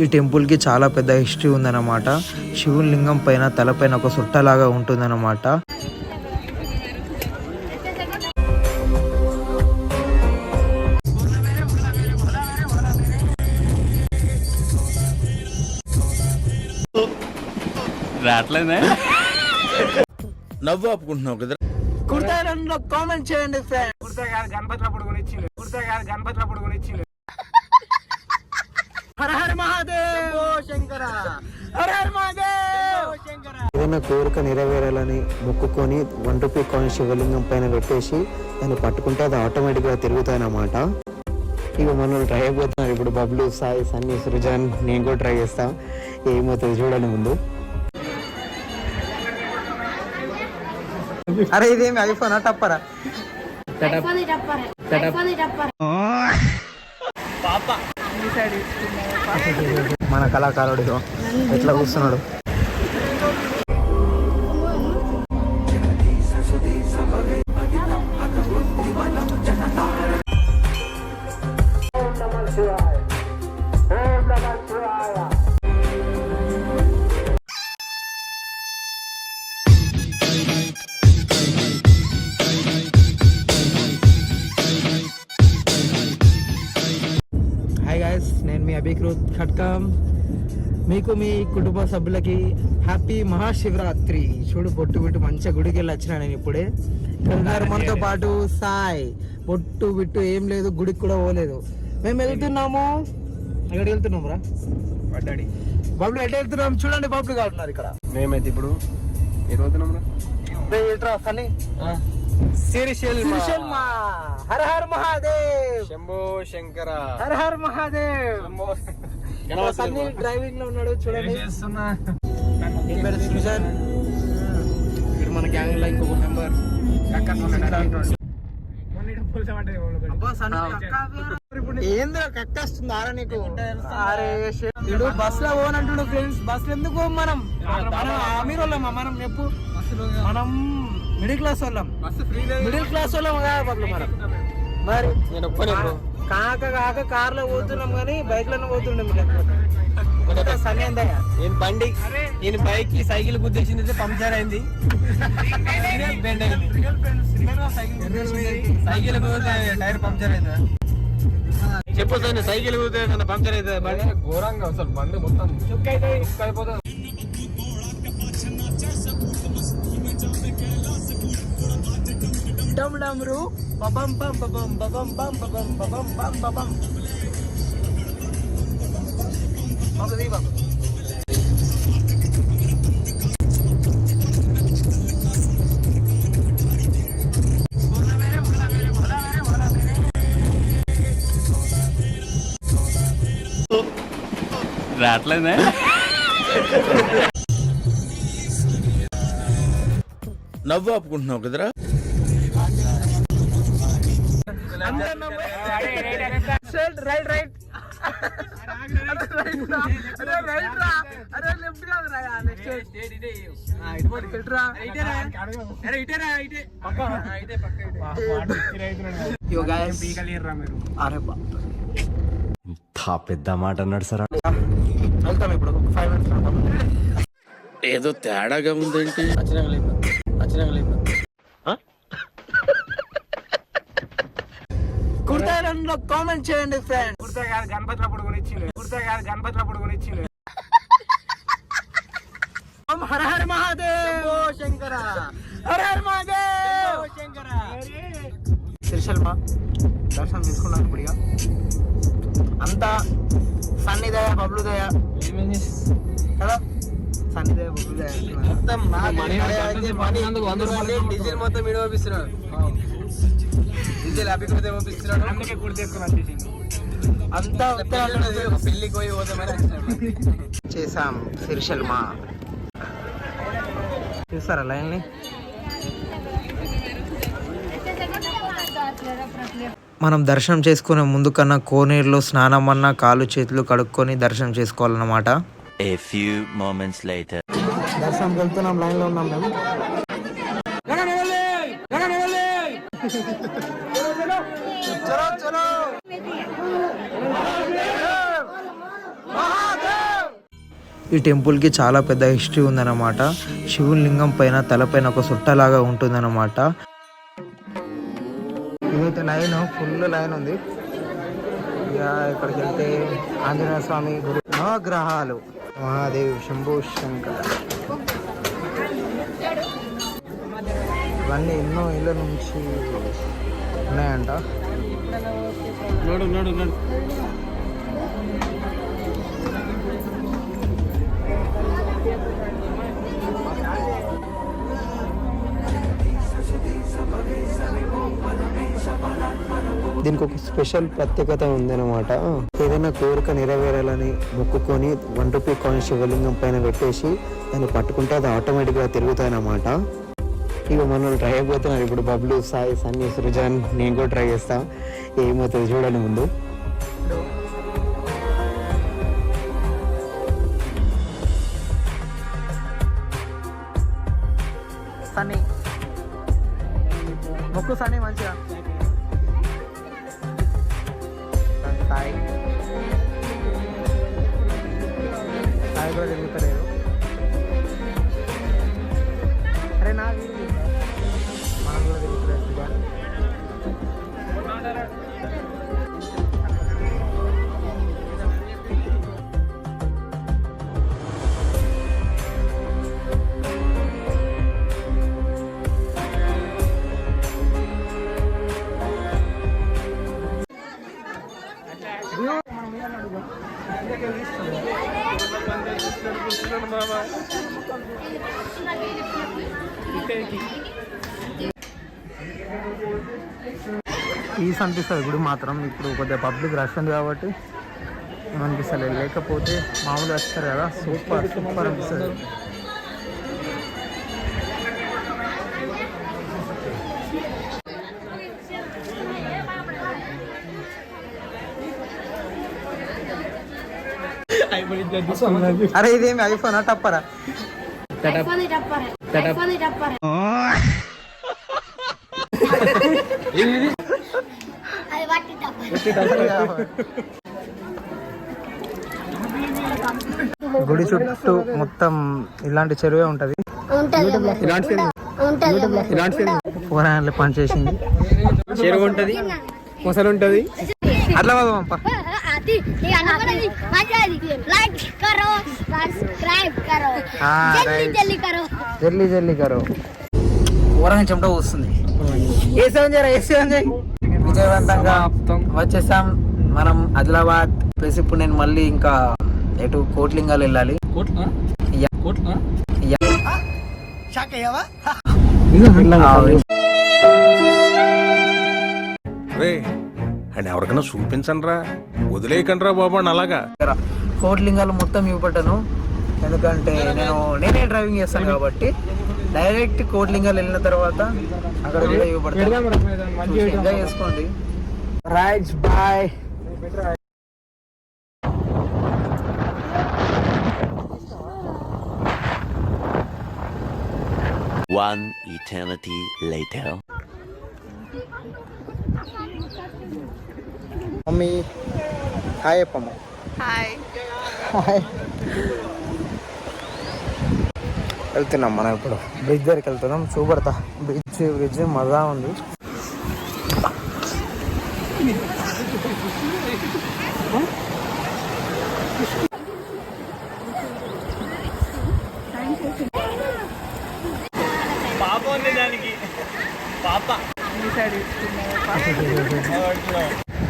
ఈ టెంపుల్కి చాలా పెద్ద హిస్టరీ ఉందన్నమాట. శివుని లింగం పైన తలపైన ఒక సుట్టలాగా ఉంటుందన్నమాట. రావట్లేదే నవ్వు ఆపుకుంటున్నావు కదా. కుర్తాలో కామెంట్ చేయండి ఫ్రెండ్స్. గణపతి కొనిచ్చింది. హర హర మహాదేవ్ శంకర, హర హర మహాదేవ్ శంకర. ఏదైనా కోరిక నెరవేరాలని మొక్కుకొని ₹1 కాయిన్ శివలింగం పైన పెట్టేసి దాన్ని పట్టుకుంటే అది ఆటోమేటిక్గా తిరుగుతాయన్నమాట. ఇక మనం ట్రై అయిపోతున్నాం ఇప్పుడు. బబ్లు, సాయి, సన్నీ, సృజన్, నేను కూడా ట్రై చేస్తా. ఏమవుతుంది చూడండి ముందు. అరే ఇదేమి ఐఫోన్ టప్పరా? మన కళాకారుడు ఎట్లా కూర్చున్నాడు. హాయ్ గైస్, నేను మీ అభికృత్ ఖడ్కం. మీకు మీ కుటుంబ సభ్యులకి హ్యాపీ మహాశివరాత్రి. చూడు బొట్టు బిట్టు మంచిగా గుడికి వెళ్ళి వచ్చినా నేను ఇప్పుడే. మనతో పాటు సాయి బొట్టు బిట్టు ఏం లేదు, గుడికి కూడా పోలేదు. మేము వెళ్తున్నాము. ఎక్కడికి వెళ్తున్నాం రా బాబులు? ఎట్లా వెళ్తున్నాం చూడండి. బాబులు కాడున్నారు ఇక్కడ. మేమైతే ఇప్పుడు ఎరుగుతున్నాం సన్నీ. హర హర మహాదేవ్, శంభో శంకర, హర హర మహాదేవ్. సన్నీ డ్రైవింగ్ లో ఉన్నాడు చూడండి. సృజన్ ఇక్కడ మన గ్యాంగ్ లో ఇంకొక మెంబర్. ఏంద్ర కక్కేస్తుంది ఆరా నీకు? అరే ఇడు బస్ లో పోనంటుడు ఫ్రెండ్స్. బస్ లో ఎందుకు పోం? మనం అమీర్ వాళ్ళమా? మనం చెప్పు, మనం మిడిల్ క్లాస్ వాళ్ళం. మిడిల్ క్లాస్ వాళ్ళం కాదు మనం. మరి కాక కాక కార్ లో పోతున్నాం కానీ బైక్ లోనే పోతుండే. సన్నీ ఎంతయ్యా? ఈయన బండి, ఈయన బైక్ కి సైకిల్ గుద్దేసింది, పంక్చర్ అయింది. సైకిల్ టైర్ పంక్చర్ అయిందా? చెప్పు సార్, సైకిల్ కూతే పంక్చర్ అయితే బండి ఘోరంగా అసలు బండి మొత్తం అయిపోతుంది. డమ్రు బబం బం బబం బబం బం బబం బబం బం బబం. బాబు బాబు రావట్లేదే నవ్వు ఆపుకుంటున్నావు కదరా. రైట్ రైట్ పెద్ద మాట అన్నాడు సార్. వెళ్తాం ఇప్పుడు 5 minutes. ఏదో తేడాగా ఉందేంటి? కుర్తాలో కామెంట్ చేయండి ఫ్రెండ్స్. గణపతి కొనిచ్చింది. హర హర మహాదేవ్ శంకర, హర హర మహాదేవ్ శంకర. శ్రీశైలం దర్శనం తీసుకున్నాను ఇప్పుడు. ఇక అంతా సన్నీ దయ బబ్లు దయ కదా. సన్నీ దయ బబ్లు దయ మొత్తం డీజిల్ మొత్తం వీడియో పంపిస్తున్నాడు. డీజిల్ అభికృత పంపిస్తున్నాడు. అందుకే గుర్తు చేసుకున్నాను. అంతా పెళ్లికి పోయి పోతామని చేసాం. శ్రీశైలం చూస్తారా లైన్ ని? మనం దర్శనం చేసుకునే ముందు కన్నా కోనేరులో స్నానం అన్నా కాళ్ళు చేతులు కడుక్కొని దర్శనం చేసుకోవాలన్నమాట. A few moments later. దర్శనంకి వెళ్తున్నాం, లైన్ లో ఉన్నాం మేము. చలో చలో మహాదేవ్ ఈ టెంపుల్కి చాలా పెద్ద హిస్టరీ ఉందన్నమాట. శివుని లింగం పైన తలపైన ఒక సుట్టలాగా ఉంటుందన్నమాట. ఇదైతే లైన్, ఫుల్ లైన్ ఉంది. ఇక ఇక్కడికి వెళ్తే ఆంజనేయ స్వామి గుడి, నవగ్రహాలు, మహాదేవ్, శంభు శంకర, ఇవన్నీ ఎన్నో ఇళ్ళ నుంచి ఉన్నాయంట. దీనికి ఒక స్పెషల్ ప్రత్యేకత ఉందన్నమాట. ఏదైనా కోరిక నెరవేరాలని మొక్కుకొని ₹1 కాయిన్ శివలింగం పైన పెట్టేసి దాన్ని పట్టుకుంటే అది ఆటోమేటిక్గా తిరుగుతాయన్నమాట. ఇక మనం ట్రై అయిపోతున్నారు ఇప్పుడు. బబ్లు, సాయి, సన్నీ, సృజన్, నేను కూడా ట్రై చేస్తా. ఏమవుతుంది చూడండి ముందు. సన్నీ మొక్కు, సన్నీ మంచిగా. సాయి సాయి కూడా తిరుగుతలేదు. అరే నా మనం కూడా తిరుగుతలేదు. పీస్ అనిపిస్తుంది గుడి మాత్రం. ఇప్పుడు కొద్దిగా పబ్లిక్ రష్ ఉంది కాబట్టి ఏమనిపిస్తలేదు, లేకపోతే మామూలుగా వస్తారు కదా, సూపర్ సూపర్ అనిపిస్తుంది. అరే ఇదేమి ఐఫోనా టప్పరా? గుడి చుట్టూ మొత్తం ఇలాంటి చెరువే ఉంటది. పోరాళ్ళు పని చేసింది. చెరువు ఉంటది, మొసలు ఉంటది. అట్లా పంప జల్లి జల్లి కరో. ఊరంగా చెమట వస్తుంది. విజయవంతంగా వచ్చేసాం మనం ఆదిలాబాద్. ప్లస్ ఇప్పుడు నేను మళ్ళీ ఇంకా ఎటు కోట్లింగాలు వెళ్ళాలి. ఎవరికైనా చూపించండి రా, వదిలేయకండి రా బాబు అని. అలాగా కోట్లింగాలు మొత్తం ఇవ్వబట్టను, ఎందుకంటే నేనే డ్రైవింగ్ చేస్తాను కాబట్టి. డైరెక్ట్ కోట్లింగాలు వెళ్ళిన తర్వాత అక్కడ కూడా ఇవ్వబడతాను. ఎంజాయ్ చేసుకోండి. Right, bye. One eternity later. Mummy hi చెప్పమ్మ. హాయ్. వెళ్తున్నాం మనం ఇప్పుడు బ్రిడ్జ్ దగ్గరికి వెళ్తున్నాం. చూపడతా బ్రిడ్జ్ మజా ఉంది.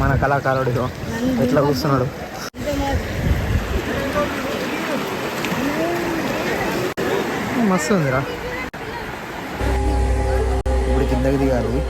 మన కళాకారుడు ఎట్లా కూర్చున్నాడు. మస్తు ఉందిరా. ఇప్పుడు కిందకి దిగాలి.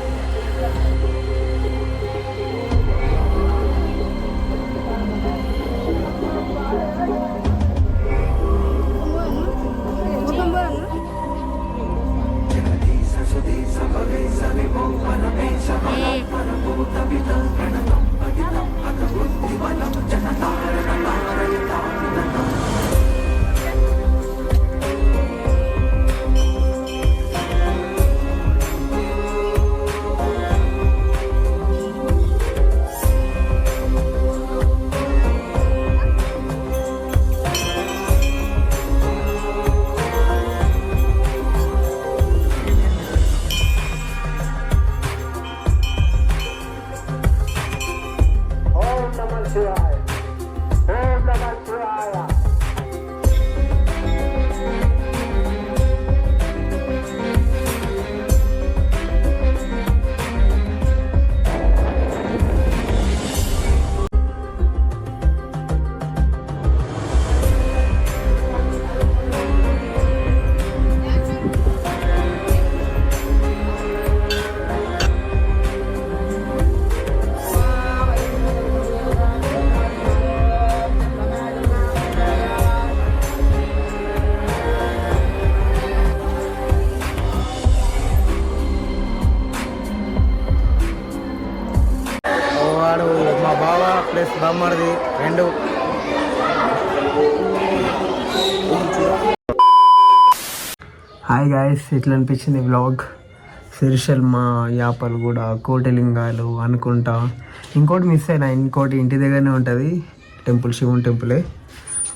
బామ్మది రెండు. హాయ్ గాయస్, ఎట్లా అనిపించింది వ్లాగ్? సిరిశల్మ, యాపల్గూడ, కోటిలింగాలు అనుకుంటా. ఇంకోటి మిస్ అయినా, ఇంకోటి ఇంటి దగ్గరనే ఉంటుంది టెంపుల్, శివుని టెంపులే.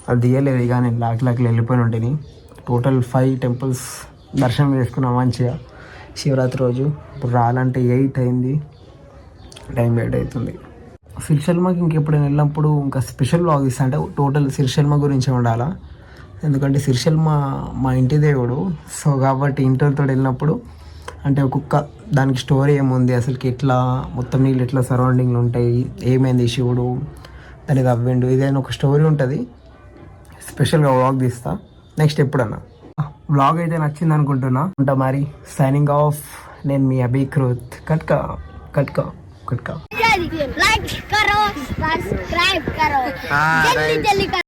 అది తీయలేదు ఇక, నేను లాక్లు వెళ్ళిపోయిన ఉంటుంది. టోటల్ 5 టెంపుల్స్ దర్శనం చేసుకున్నాం మంచిగా శివరాత్రి రోజు. ఇప్పుడు రాలంటే 8 అయింది, టైం 8 అవుతుంది. సిరిశల్మకి ఇంకెప్పుడైనా వెళ్ళినప్పుడు ఇంకా స్పెషల్ వ్లాగ్ ఇస్తా. అంటే టోటల్ సిరిశల్మ గురించి ఉండాలా, ఎందుకంటే సిరిశల్మ మా ఇంటి దేవుడు. సో కాబట్టి ఇంటితో వెళ్ళినప్పుడు అంటే ఒక్కొక్క దానికి స్టోరీ ఏముంది, అసలుకి ఎట్లా మొత్తం నీళ్ళు ఎట్లా సరౌండింగ్లు ఉంటాయి, ఏమైంది శివుడు దాన్ని తవ్విండు, ఇదైనా ఒక స్టోరీ ఉంటుంది. స్పెషల్గా వ్లాగ్ తీస్తా నెక్స్ట్ ఎప్పుడన్నా. వ్లాగ్ అయితే నచ్చింది అనుకుంటున్నా. ఉంటా మరి, సైనింగ్ ఆఫ్. నేను మీ అభిక్రోత్. కట్కా కట్కా కట్కా. लाइक करो, सब्सक्राइब करो, जल्दी जल्दी करो.